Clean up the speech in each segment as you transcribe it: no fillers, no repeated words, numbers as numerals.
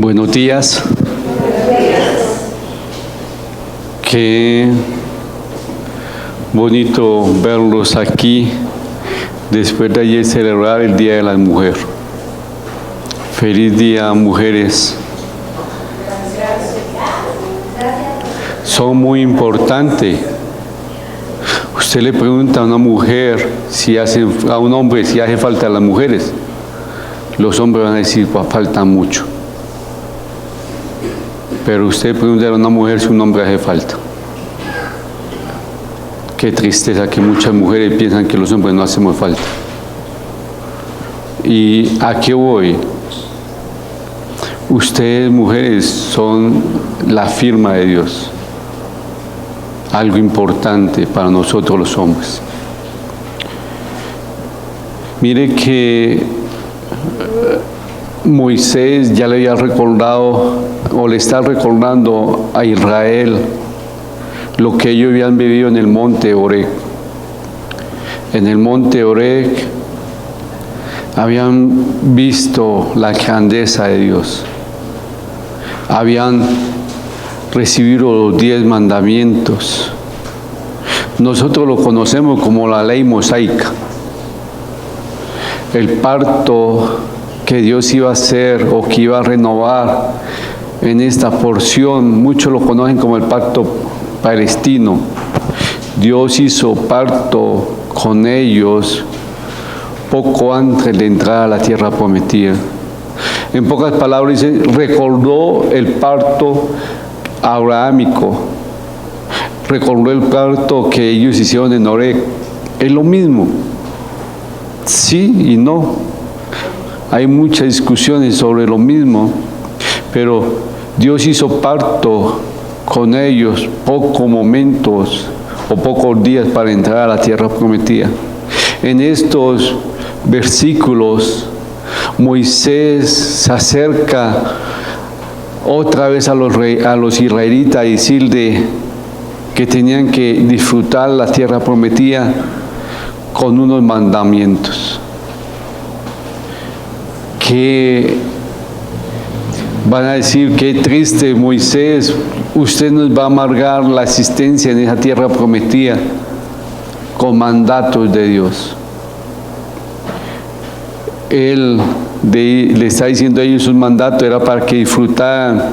Buenos días. Qué bonito verlos aquí después de ayer celebrar el Día de la Mujer. Feliz día, mujeres. Son muy importantes. Usted le pregunta a una mujer a un hombre si hace falta a las mujeres. Los hombres van a decir, pues falta mucho. Pero usted pregunta a una mujer si un hombre hace falta. Qué tristeza que muchas mujeres piensan que los hombres no hacemos falta. ¿Y a qué voy? Ustedes, mujeres, son la firma de Dios. Algo importante para nosotros los hombres. Mire que Moisés ya le había recordado, o le está recordando a Israel lo que ellos habían vivido en el monte Horeb. En el monte Horeb habían visto la grandeza de Dios. Habían recibido los 10 mandamientos. Nosotros lo conocemos como la ley mosaica. El pacto que Dios iba a hacer o que iba a renovar en esta porción, muchos lo conocen como el pacto palestino. Dios hizo pacto con ellos poco antes de entrar a la tierra prometida. En pocas palabras dice, recordó el pacto abrahámico, recordó el pacto que ellos hicieron en Horeb. Es lo mismo, sí y no. Hay muchas discusiones sobre lo mismo, pero Dios hizo pacto con ellos pocos momentos o pocos días para entrar a la tierra prometida. En estos versículos, Moisés se acerca otra vez a los israelitas a decirle que tenían que disfrutar la tierra prometida con unos mandamientos. Que van a decir, qué triste Moisés, usted nos va a amargar la existencia en esa tierra prometida con mandatos de Dios. Él le está diciendo a ellos un mandato, era para que disfrutaran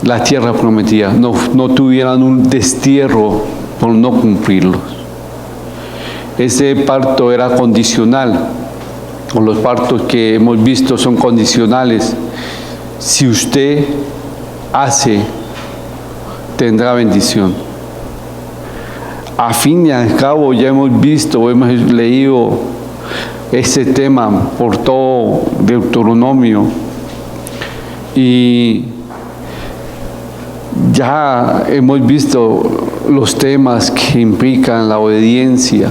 la tierra prometida, no tuvieran un destierro por no cumplirlos. Ese pacto era condicional. Los pactos que hemos visto son condicionales. Si usted hace, tendrá bendición. A fin y al cabo ya hemos visto, hemos leído este tema por todo Deuteronomio y ya hemos visto los temas que implican la obediencia.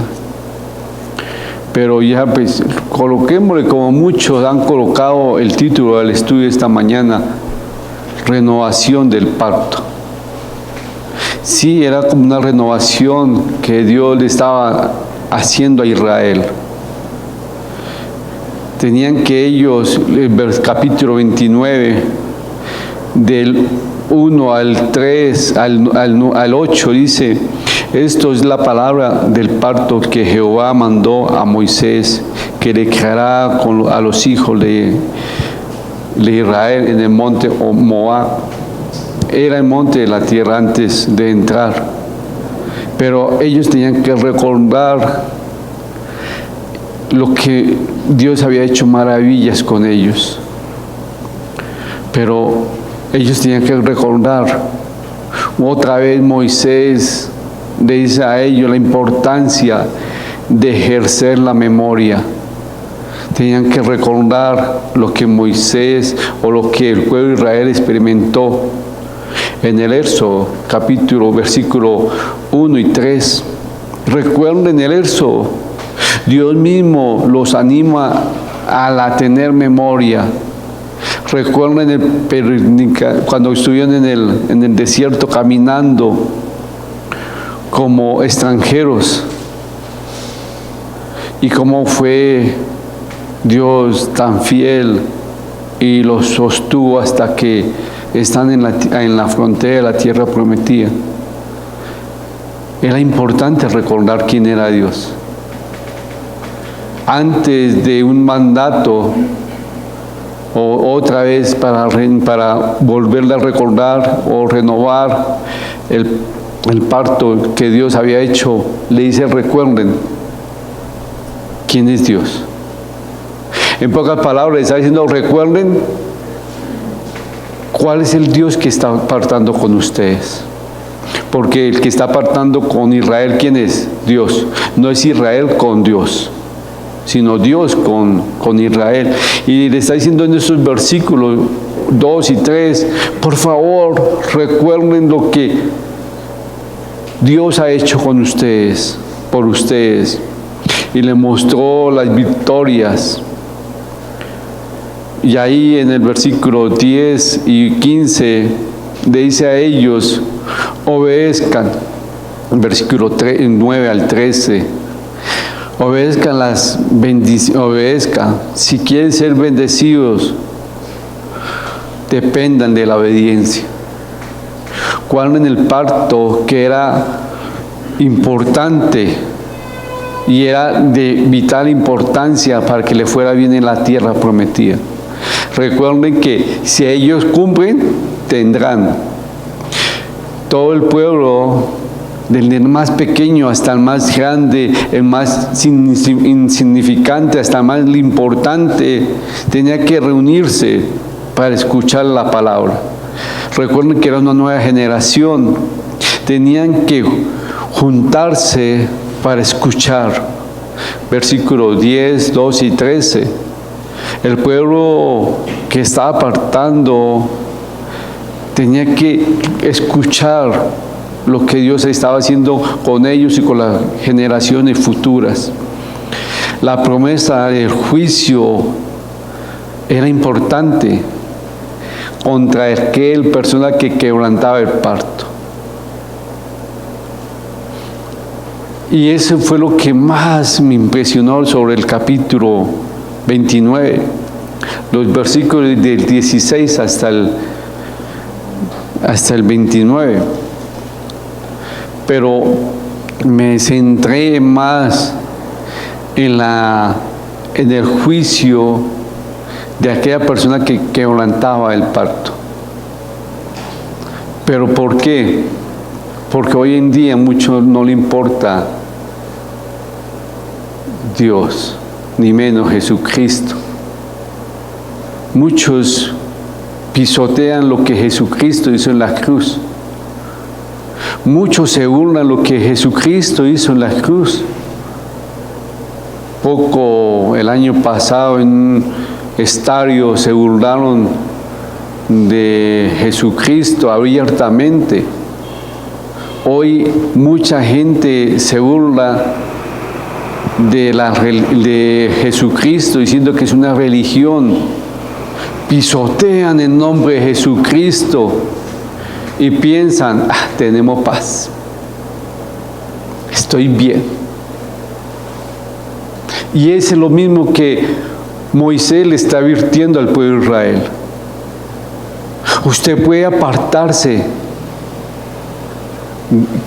Pero ya pues coloquémosle, como muchos han colocado el título del estudio esta mañana, renovación del pacto. Sí, era como una renovación que Dios le estaba haciendo a Israel. Tenían que ellos, el capítulo 29, del 1 al 3, al 8, dice: esto es la palabra del pacto que Jehová mandó a Moisés, que declarará a los hijos de Israel en el monte Moab. Era el monte de la tierra antes de entrar. Pero ellos tenían que recordar lo que Dios había hecho maravillas con ellos. Pero ellos tenían que recordar. Otra vez Moisés le dice a ellos la importancia de ejercer la memoria. Tenían que recordar lo que Moisés o lo que el pueblo de Israel experimentó. En el Éxodo, versículo 1 y 3. Recuerden el Éxodo. Dios mismo los anima a tener memoria. Recuerden cuando estuvieron en el desierto caminando como extranjeros y cómo fue Dios tan fiel y los sostuvo hasta que están en la frontera de la tierra prometida. Era importante recordar quién era Dios. Antes de un mandato, o otra vez para volverle a recordar o renovar el pacto que Dios había hecho, le dice: recuerden quién es Dios. En pocas palabras, le está diciendo: recuerden cuál es el Dios que está apartando con ustedes. Porque el que está apartando con Israel, ¿quién es? Dios. No es Israel con Dios, sino Dios con Israel. Y le está diciendo en estos versículos 2 y 3, por favor, recuerden lo que Dios ha hecho con ustedes, por ustedes. Y le mostró las victorias. Y ahí en el versículo 10 y 15 le dice a ellos: obedezcan. Versículo 9 al 13. Obedezcan las bendiciones, obedezcan. Si quieren ser bendecidos, dependan de la obediencia. Guarden el pacto que era importante y era de vital importancia para que le fuera bien en la tierra prometida. Recuerden que si ellos cumplen, tendrán. Todo el pueblo, del más pequeño hasta el más grande, el más insignificante hasta el más importante, tenía que reunirse para escuchar la palabra. Recuerden que era una nueva generación, tenían que juntarse para escuchar. Versículos 10, 12 y 13. El pueblo que estaba apartando tenía que escuchar lo que Dios estaba haciendo con ellos y con las generaciones futuras. La promesa del juicio era importante contra aquel persona que quebrantaba el pacto. Y eso fue lo que más me impresionó sobre el capítulo 29, los versículos del 16 hasta el 29. Pero me centré más en el juicio de aquella persona que quebrantaba el pacto. ¿Pero por qué? Porque hoy en día a muchos no le importa Dios, ni menos Jesucristo. Muchos pisotean lo que Jesucristo hizo en la cruz. Muchos se burlan lo que Jesucristo hizo en la cruz. El año pasado en un estadio se burlaron de Jesucristo abiertamente. Hoy mucha gente se burla de Jesucristo diciendo que es una religión. Pisotean el nombre de Jesucristo y piensan: tenemos paz, estoy bien. Y es lo mismo que Moisés le está advirtiendo al pueblo de Israel. Usted puede apartarse,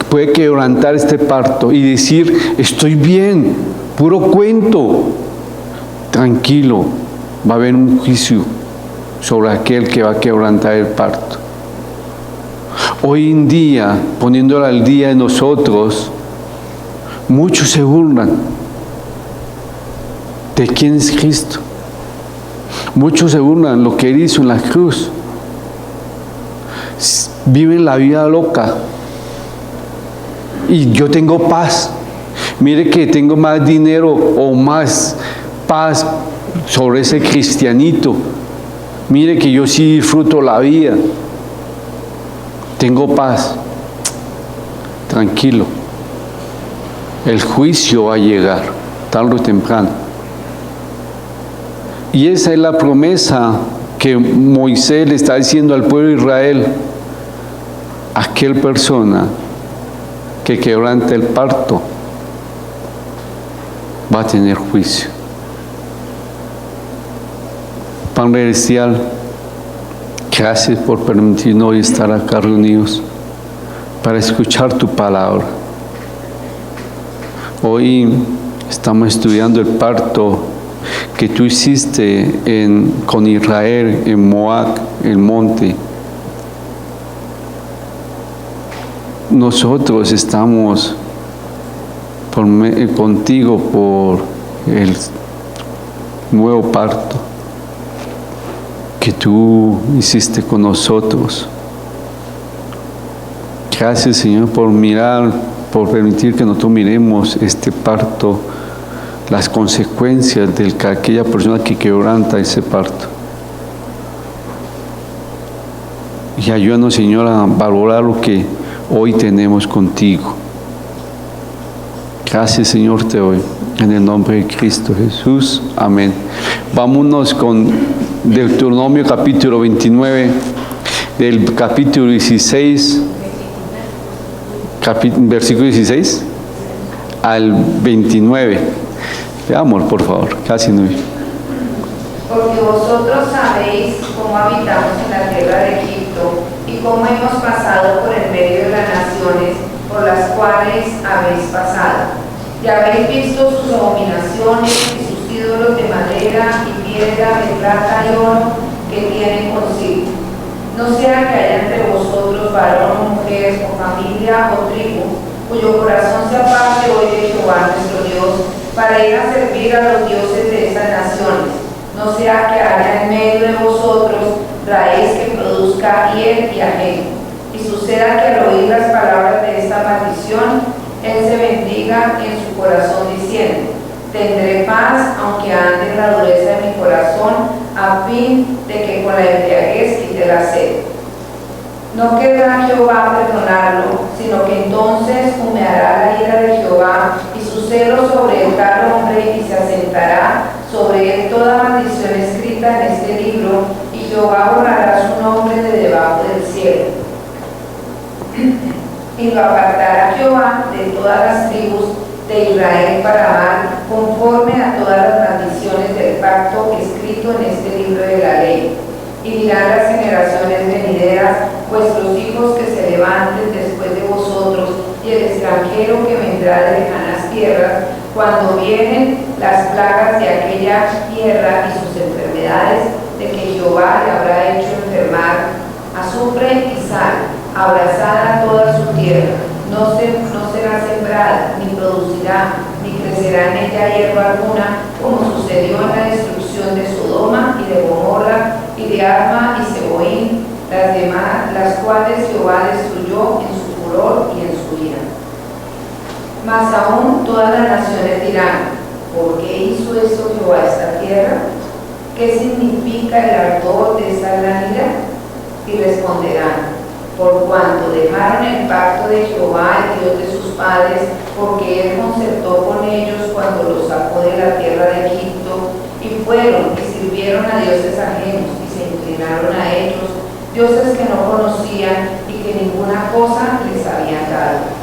puede quebrantar este pacto y decir: estoy bien, puro cuento. Tranquilo, va a haber un juicio sobre aquel que va a quebrantar el pacto. Hoy en día, poniéndolo al día de nosotros, muchos se burlan de quién es Cristo. Muchos se burlan de lo que Él hizo en la cruz. Viven la vida loca. Y yo tengo paz. Mire que tengo más dinero o más paz sobre ese cristianito. Mire que yo sí disfruto la vida. Tengo paz. Tranquilo. El juicio va a llegar, tarde o temprano. Y esa es la promesa que Moisés le está diciendo al pueblo de Israel. Aquel persona que quebrante el pacto va a tener juicio. Padre Celestial, gracias por permitirnos hoy estar acá reunidos para escuchar tu palabra. Hoy estamos estudiando el pacto que tú hiciste con Israel en Moab, el monte. Nosotros estamos contigo por el nuevo pacto que tú hiciste con nosotros. Gracias, Señor, por permitir que nosotros miremos este pacto, las consecuencias de aquella persona que quebranta ese pacto. Y ayúdanos, Señor, a valorar lo que hoy tenemos contigo. Gracias, Señor, te doy. En el nombre de Cristo Jesús. Amén. Vámonos con Deuteronomio capítulo 29, del capítulo 16, versículo 16 al 29. Veamos, por favor, casi no. Porque vosotros sabéis cómo habitamos en la tierra de Egipto y cómo hemos pasado por el medio de las naciones por las cuales habéis pasado. Y habéis visto sus abominaciones y sus ídolos de madera y piedra, de plata y oro que tienen consigo. No sea que haya entre vosotros varón o mujer o familia o tribu, cuyo corazón se aparte hoy de Jehová nuestro Dios, para ir a servir a los dioses de esas naciones. No sea que haya en medio de vosotros raíz que produzca hiel y ajeno. Y suceda que al oír las palabras de esta maldición, él se bendiga en su corazón diciendo: tendré paz aunque ande en la dureza de mi corazón, a fin de que con la embriaguez quite la sed. No querrá Jehová perdonarlo, sino que entonces humeará la ira de Jehová y su celo sobre el tal hombre, y se asentará sobre él toda maldición escrita en este libro, y Jehová borrará su nombre de debajo del cielo. Y lo apartará Jehová de todas las tribus de Israel para mal, conforme a todas las maldiciones del pacto escrito en este libro de la ley. Y dirán las generaciones venideras: vuestros hijos que se levanten después de vosotros, y el extranjero que vendrá de lejanas tierras, cuando vienen las plagas de aquella tierra y sus enfermedades, de que Jehová le habrá hecho enfermar, azufre y sal, abrazada toda su tierra, no será sembrada, ni producirá, ni crecerá en ella hierba alguna, como sucedió en la destrucción de Sodoma y de Gomorra, y de Adma y Seboín, las cuales Jehová destruyó en su furor y en su ira. Mas aún todas las naciones dirán: ¿por qué hizo eso Jehová a esta tierra? ¿Qué significa el ardor de esta gran ira? Y responderán: por cuanto dejaron el pacto de Jehová, el Dios de sus padres, porque él concertó con ellos cuando los sacó de la tierra de Egipto, y fueron y sirvieron a dioses ajenos y se inclinaron a ellos, dioses que no conocían y que ninguna cosa les habían dado.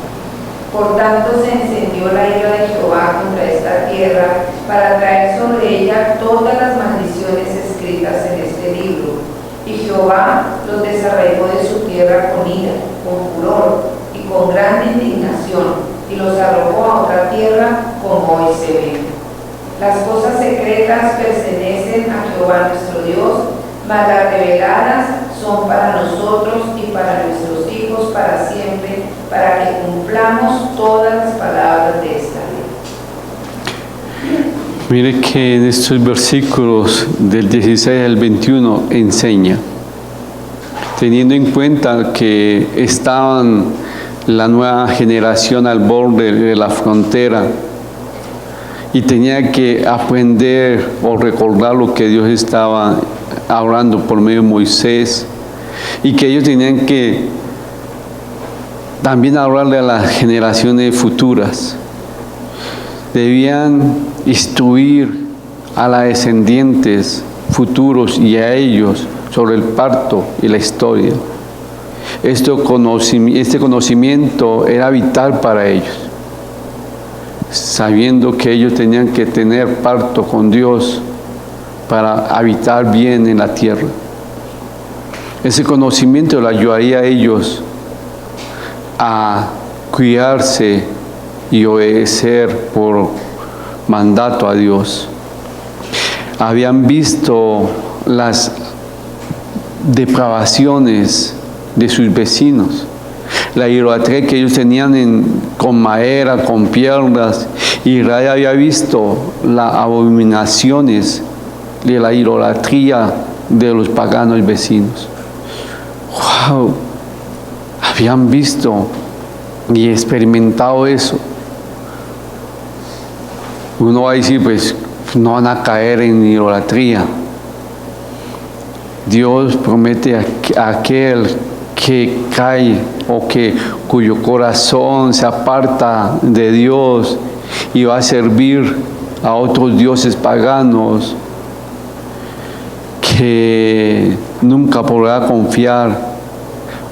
Por tanto se encendió la ira de Jehová contra esta tierra, para traer sobre ella todas las maldiciones escritas en este libro. Y Jehová los desarraigó de su tierra con ira, con furor y con gran indignación, y los arrojó a otra tierra, como hoy se ve. Las cosas secretas pertenecen a Jehová nuestro Dios, mas las reveladas son para nosotros y para nuestros hijos para siempre, para que cumplamos todas las palabras de esta ley. Mire que en estos versículos del 16 al 21 enseña, teniendo en cuenta que estaban la nueva generación al borde de la frontera y tenía que aprender o recordar lo que Dios estaba hablando por medio de Moisés, y que ellos tenían que también hablarle a las generaciones futuras. Debían instruir a las descendientes futuros y a ellos sobre el pacto y la historia. Este conocimiento era vital para ellos, sabiendo que ellos tenían que tener pacto con Dios para habitar bien en la tierra. Ese conocimiento le ayudaría a ellos a cuidarse y obedecer por mandato a Dios. Habían visto las depravaciones de sus vecinos, la idolatría que ellos tenían con madera, con piedras. Israel había visto las abominaciones de la idolatría de los paganos vecinos. ¡Wow! Habían visto y experimentado eso. Uno va a decir, pues no van a caer en idolatría. Dios promete a aquel que cae o cuyo corazón se aparta de Dios y va a servir a otros dioses paganos, que nunca podrá confiar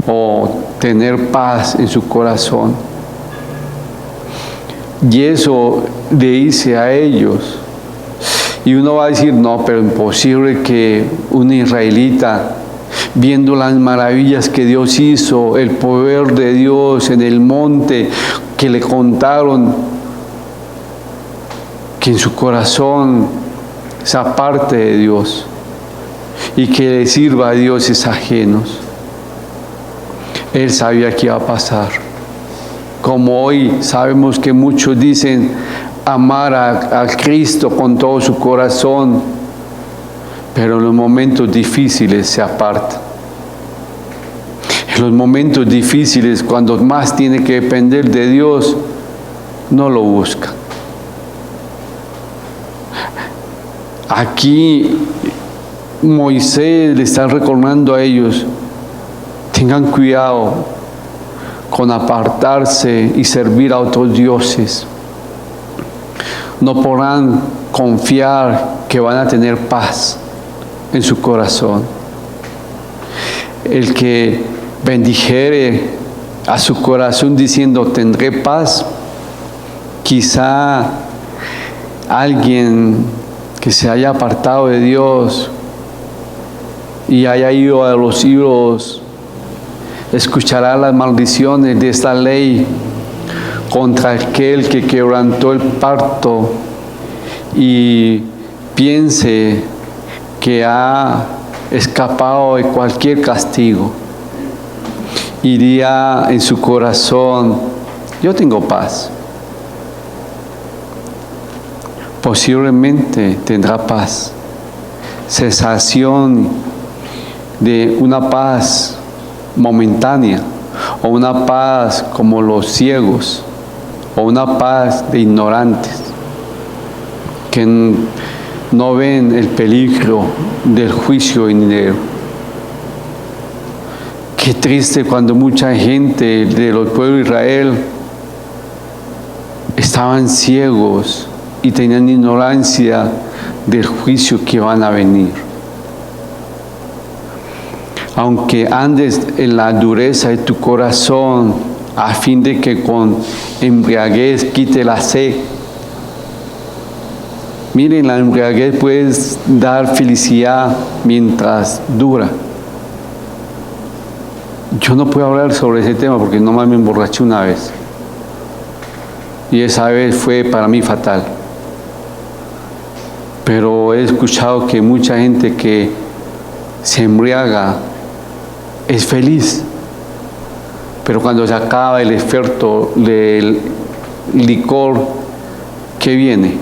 o tener paz en su corazón. Y eso le dice a ellos. Y uno va a decir, no, pero imposible que un israelita, viendo las maravillas que Dios hizo, el poder de Dios en el monte, que le contaron, que en su corazón se aparte de Dios y que le sirva a dioses ajenos. Él sabía que iba a pasar. Como hoy sabemos que muchos dicen amar a Cristo con todo su corazón, pero en los momentos difíciles se aparta. En los momentos difíciles, cuando más tiene que depender de Dios, no lo busca. Aquí Moisés le está recordando a ellos: tengan cuidado con apartarse y servir a otros dioses. No podrán confiar que van a tener paz en su corazón. El que bendijere a su corazón diciendo tendré paz, quizá alguien que se haya apartado de Dios y haya ido a los ídolos escuchará las maldiciones de esta ley contra aquel que quebrantó el pacto y piense que ha escapado de cualquier castigo. Iría en su corazón: yo tengo paz. Posiblemente tendrá paz, sensación de una paz momentánea, o una paz como los ciegos, o una paz de ignorantes que no ven el peligro del juicio venidero. Qué triste cuando mucha gente de los pueblos de Israel estaban ciegos y tenían ignorancia del juicio que van a venir. Aunque andes en la dureza de tu corazón, a fin de que con embriaguez quite la sed. Miren, la embriaguez puede dar felicidad mientras dura. Yo no puedo hablar sobre ese tema porque nomás me emborraché una vez. Y esa vez fue para mí fatal. Pero he escuchado que mucha gente que se embriaga es feliz, pero cuando se acaba el efecto del licor, ¿qué viene?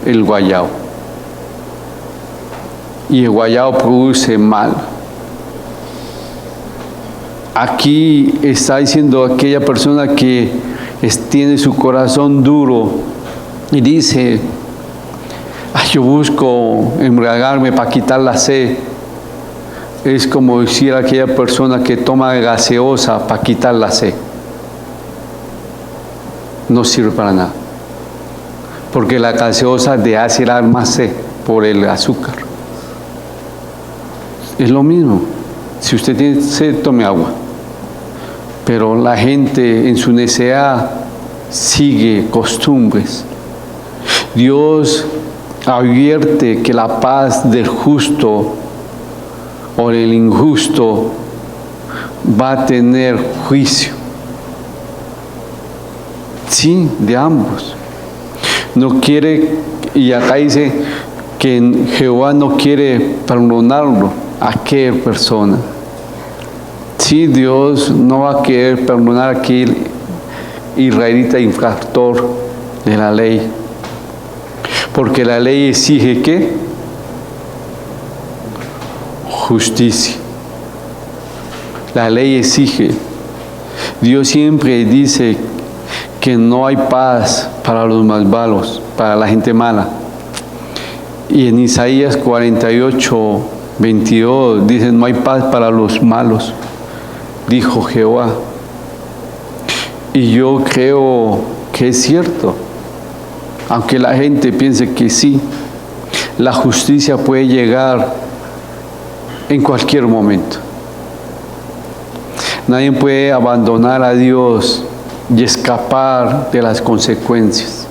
El guayao. Y el guayao produce mal. Aquí está diciendo aquella persona que tiene su corazón duro y dice: yo busco embriagarme para quitar la sed. Es como decir aquella persona que toma gaseosa para quitar la sed. No sirve para nada, porque la gaseosa te hace dar más sed por el azúcar. Es lo mismo. Si usted tiene sed, tome agua. Pero la gente en su necedad sigue costumbres. Dios advierte que la paz del justo o del injusto va a tener juicio. Sí, de ambos. No quiere, y acá dice que Jehová no quiere perdonarlo a aquella persona. Sí, Dios no va a querer perdonar a aquel israelita infractor de la ley. Porque la ley exige ¿qué? Justicia. La ley exige. Dios siempre dice que no hay paz para los malvados, para la gente mala. Y en Isaías 48, 22 dice, no hay paz para los malos, dijo Jehová. Y yo creo que es cierto. Aunque la gente piense que sí, la justicia puede llegar en cualquier momento. Nadie puede abandonar a Dios y escapar de las consecuencias.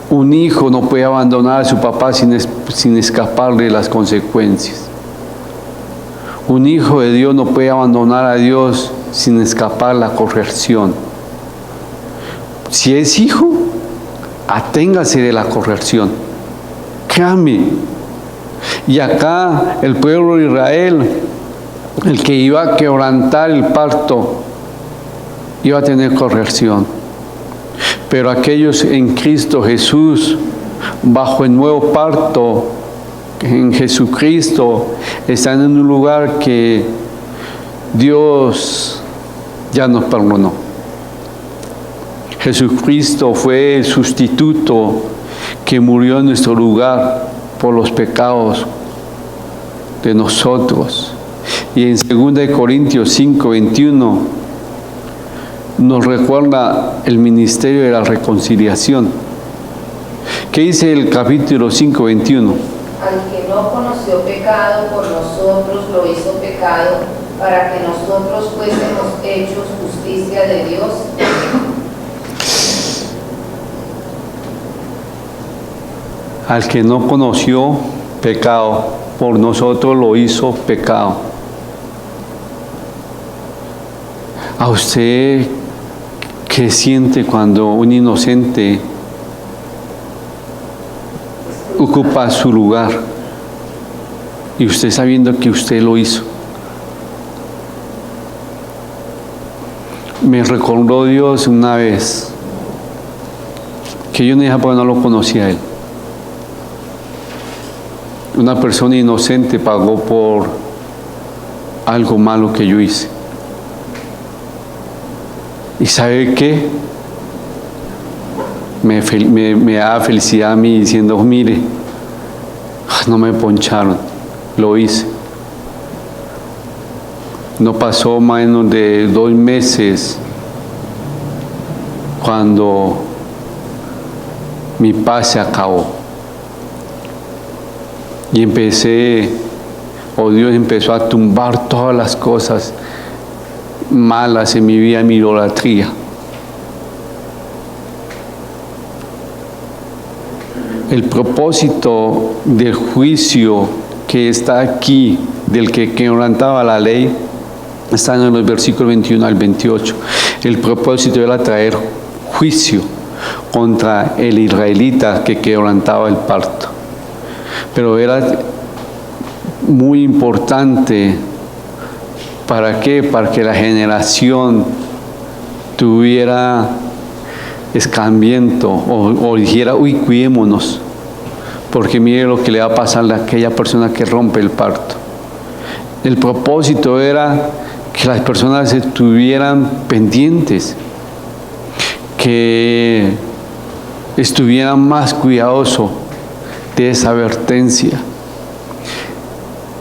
Un hijo no puede abandonar a su papá sin escapar de las consecuencias. Un hijo de Dios no puede abandonar a Dios sin escapar la corrección. Si es hijo, aténgase de la corrección. Créame. Y acá el pueblo de Israel, el que iba a quebrantar el pacto, iba a tener corrección. Pero aquellos en Cristo Jesús, bajo el nuevo pacto, en Jesucristo, están en un lugar que Dios ya nos perdonó. Jesucristo fue el sustituto que murió en nuestro lugar por los pecados de nosotros. Y en 2 Corintios 5, 21 nos recuerda el ministerio de la reconciliación. ¿Qué dice el capítulo 5, 21? Al que no conoció pecado, por nosotros lo hizo pecado, para que nosotros fuésemos hechos justicia de Dios. Al que no conoció pecado, por nosotros lo hizo pecado. ¿A usted qué siente cuando un inocente ocupa su lugar y usted sabiendo que usted lo hizo? Me recordó Dios una vez que yo no dije porque no lo conocía a él. Una persona inocente pagó por algo malo que yo hice. ¿Y sabe qué? Me da felicidad a mí diciendo, mire, no me poncharon, lo hice. No pasó menos de 2 meses cuando mi paz se acabó. Y Dios empezó a tumbar todas las cosas malas en mi vida, en mi idolatría. El propósito del juicio que está aquí, del que quebrantaba la ley, está en los versículos 21 al 28. El propósito era traer juicio contra el israelita que quebrantaba el pacto. Pero era muy importante, ¿para qué? Para que la generación tuviera escambiento o dijera, uy, cuidémonos, porque mire lo que le va a pasar a aquella persona que rompe el pacto. El propósito era que las personas estuvieran pendientes, que estuvieran más cuidadosos de esa advertencia,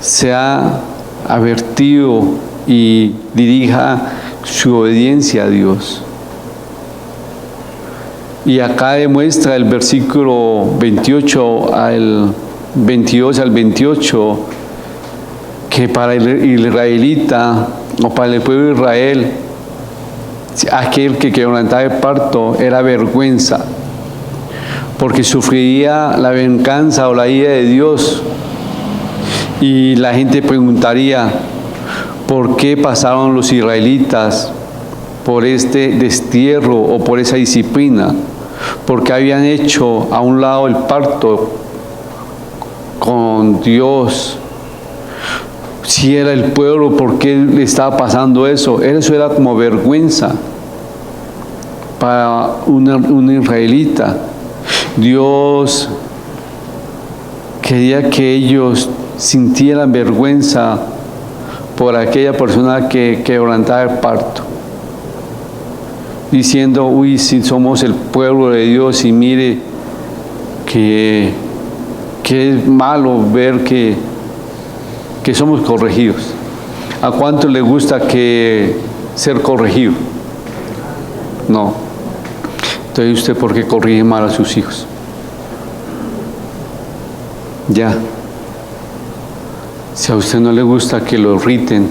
sea advertido y dirija su obediencia a Dios. Y acá demuestra el versículo 28 al 22 al 28 que para el israelita o para el pueblo de Israel, aquel que quebrantaba el pacto era vergüenza, porque sufriría la venganza o la ira de Dios. Y la gente preguntaría, ¿por qué pasaron los israelitas por este destierro o por esa disciplina? Porque habían hecho a un lado el pacto con Dios. Si era el pueblo, ¿por qué le estaba pasando eso? Eso era como vergüenza para un israelita. Dios quería que ellos sintieran vergüenza por aquella persona que quebrantaba el pacto, diciendo, uy, si somos el pueblo de Dios y mire que es malo ver que somos corregidos. ¿A cuánto le gusta ser corregido? No. Entonces, ¿usted por qué corrige mal a sus hijos? Ya. Si a usted no le gusta que lo irriten,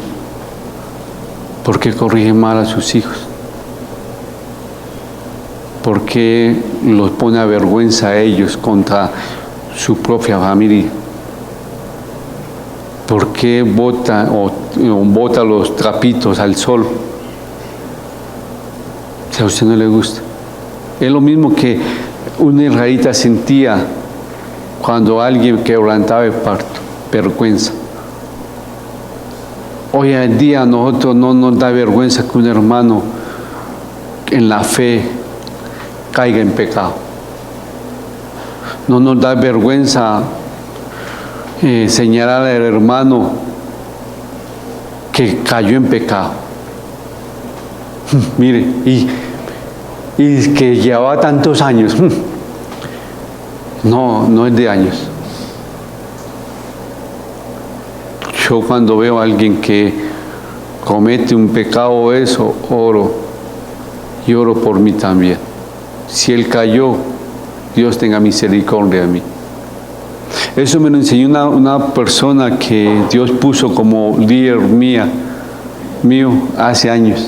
¿por qué corrige mal a sus hijos? ¿Por qué los pone a vergüenza a ellos contra su propia familia? ¿Por qué bota los trapitos al sol? Si a usted no le gusta. Es lo mismo que un israelita sentía cuando alguien quebrantaba el pacto, vergüenza. Hoy en día a nosotros no nos da vergüenza que un hermano en la fe caiga en pecado. No nos da vergüenza señalar al hermano que cayó en pecado. Mire, y que llevaba tantos años. No es de años. Yo cuando veo a alguien que comete un pecado eso, oro por mí también. Si él cayó, Dios tenga misericordia de mí. Eso me lo enseñó una persona que Dios puso como líder mío hace años.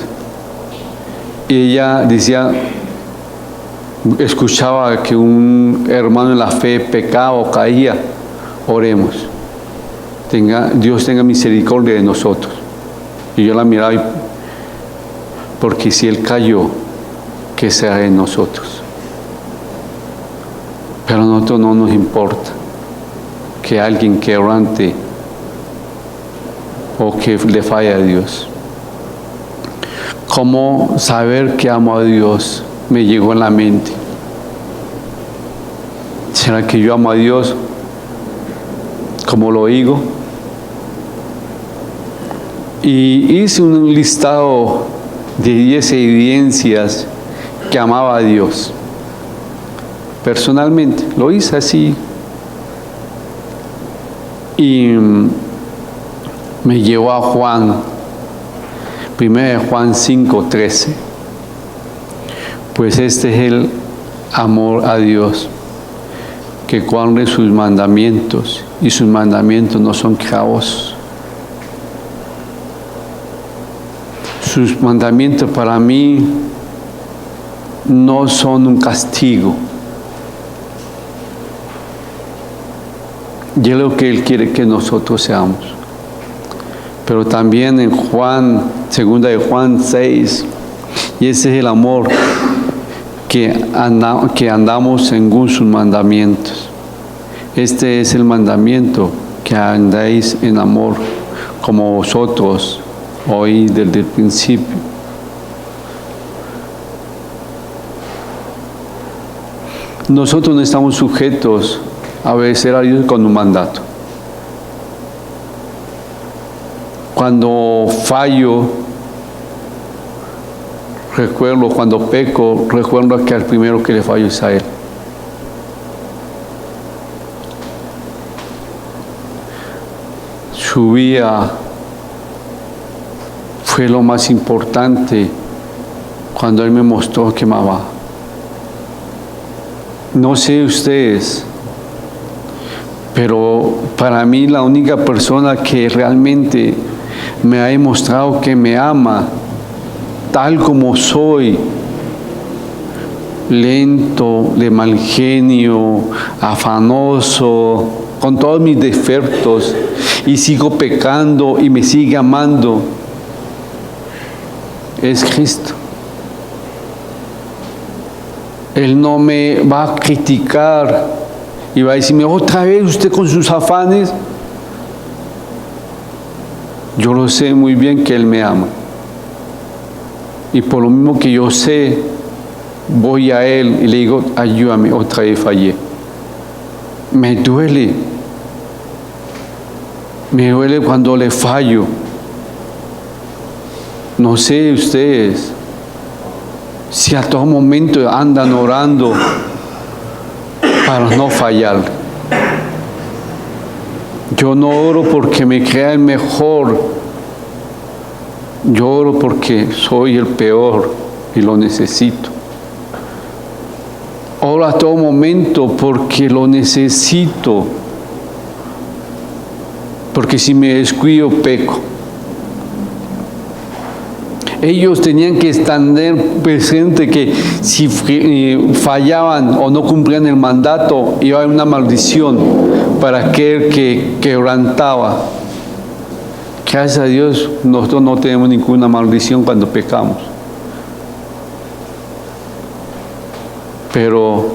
Y ella decía, escuchaba que un hermano en la fe pecaba o caía, oremos. Dios tenga misericordia de nosotros. Y yo la miraba porque si él cayó, ¿qué será de nosotros? Pero a nosotros no nos importa que alguien quebrante o que le falle a Dios. ¿Cómo saber que amo a Dios? Me llegó en la mente. ¿Será que yo amo a Dios como lo digo? Y hice un listado de 10 evidencias que amaba a Dios. Personalmente, lo hice así. Y me llevó a Juan, 1 Juan 5:13. Pues este es el amor a Dios, que guarde sus mandamientos, y sus mandamientos no son quejosos. Sus mandamientos para mí no son un castigo. Y es lo que Él quiere que nosotros seamos. Pero también en Juan, 2 de Juan 6, y ese es el amor, que andamos según sus mandamientos. Este es el mandamiento, que andáis en amor, como vosotros oí desde el principio. Nosotros no estamos sujetos a obedecer a Dios con un mandato. Cuando fallo, cuando peco, recuerdo que al primero que le fallo es a Él. Su vida fue lo más importante cuando Él me mostró que me amaba. No sé ustedes, pero para mí la única persona que realmente me ha demostrado que me ama tal como soy lento, de mal genio, afanoso, con todos mis defectos, y sigo pecando y me sigue amando, es Cristo. Él no me va a criticar y va a decirme, otra vez usted con sus afanes. Yo lo sé muy bien que Él me ama. Y por lo mismo que yo sé, voy a Él y le digo, ayúdame, otra vez fallé. Me duele. Me duele cuando le fallo. No sé ustedes si a todo momento andan orando para no fallar. Yo no oro porque me crea el mejor. Yo oro porque soy el peor y lo necesito. Oro a todo momento porque lo necesito. Porque si me descuido, peco. Ellos tenían que estar presente que si fallaban o no cumplían el mandato, iba a haber una maldición para aquel que quebrantaba. Gracias a Dios, nosotros no tenemos ninguna maldición cuando pecamos. Pero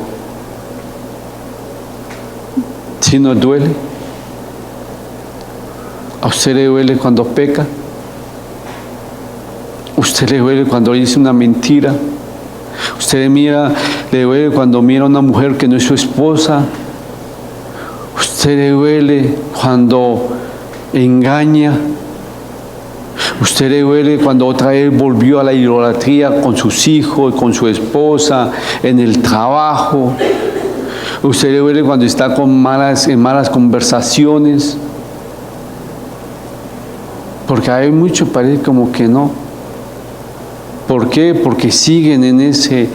si nos duele, ¿a usted le duele cuando peca? ¿Usted le duele cuando dice una mentira? ¿Usted le duele cuando mira a una mujer que no es su esposa? ¿Usted le duele cuando engaña? ¿Usted le duele cuando otra vez volvió a la idolatría con sus hijos, con su esposa, en el trabajo? ¿Usted le duele cuando está en malas conversaciones? Porque hay mucho, parece como que no. ¿Por qué? Porque siguen en ese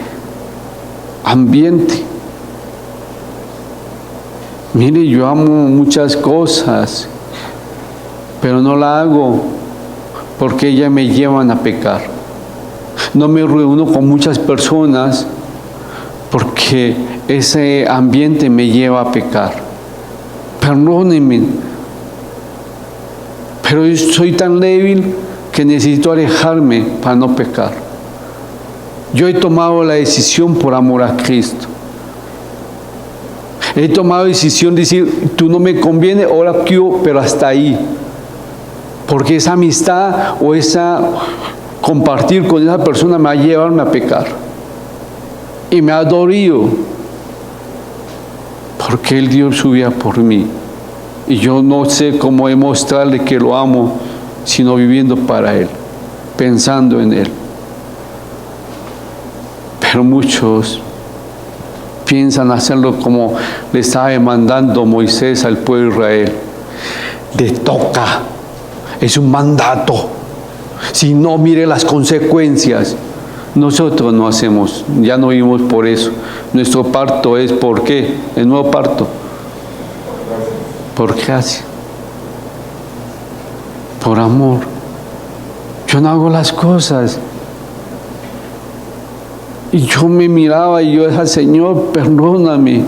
ambiente. Mire, yo amo muchas cosas, pero no la hago porque ellas me llevan a pecar. No me reúno con muchas personas porque ese ambiente me lleva a pecar. Perdónenme, pero yo soy tan débil que necesito alejarme para no pecar. Yo he tomado la decisión por amor a Cristo. He tomado la decisión de decir, tú no me conviene, ahora quiero, pero hasta ahí. Porque esa amistad o esa compartir con esa persona me va a llevarme a pecar. Y me ha dolido. Porque Él dio su vida por mí. Y yo no sé cómo demostrarle que lo amo, sino viviendo para Él, pensando en Él. Pero muchos piensan hacerlo como le estaba demandando Moisés al pueblo de Israel. Le toca, es un mandato. Si no, mire las consecuencias. Nosotros no hacemos, ya no vivimos por eso. Nuestro parto es ¿por qué? El nuevo parto. Por gracia. Por amor. Yo no hago las cosas. Y yo me miraba y yo decía, Señor, perdóname.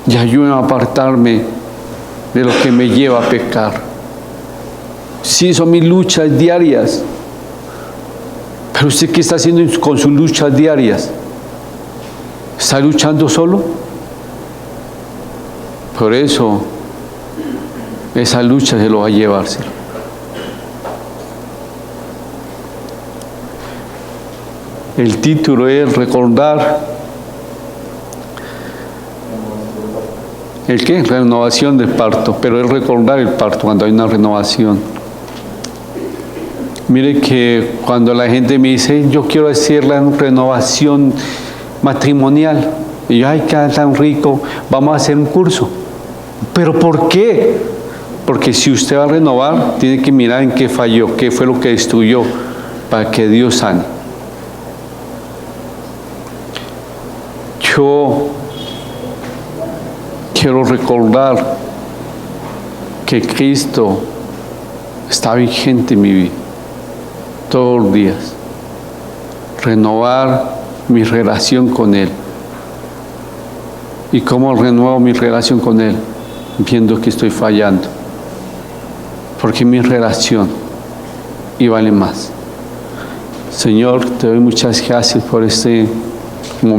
Y ayúdame a apartarme de lo que me lleva a pecar. Sí, son mis luchas diarias. Pero usted, ¿qué está haciendo con sus luchas diarias? ¿Está luchando solo? Por eso, esa lucha se lo va a llevarse. El título es recordar. ¿El qué? Renovación del parto, pero es recordar el parto cuando hay una renovación. Mire que cuando la gente me dice, yo quiero hacer la renovación matrimonial, y yo, ay, qué tan rico, vamos a hacer un curso. ¿Pero por qué? Porque si usted va a renovar, tiene que mirar en qué falló, qué fue lo que destruyó, para que Dios sane. Yo quiero recordar que Cristo está vigente en mi vida, todos los días. renovar mi relación con Él. ¿Y cómo renuevo mi relación con Él? Viendo que estoy fallando. Porque mi relación y vale más. Señor, te doy muchas gracias por este momento.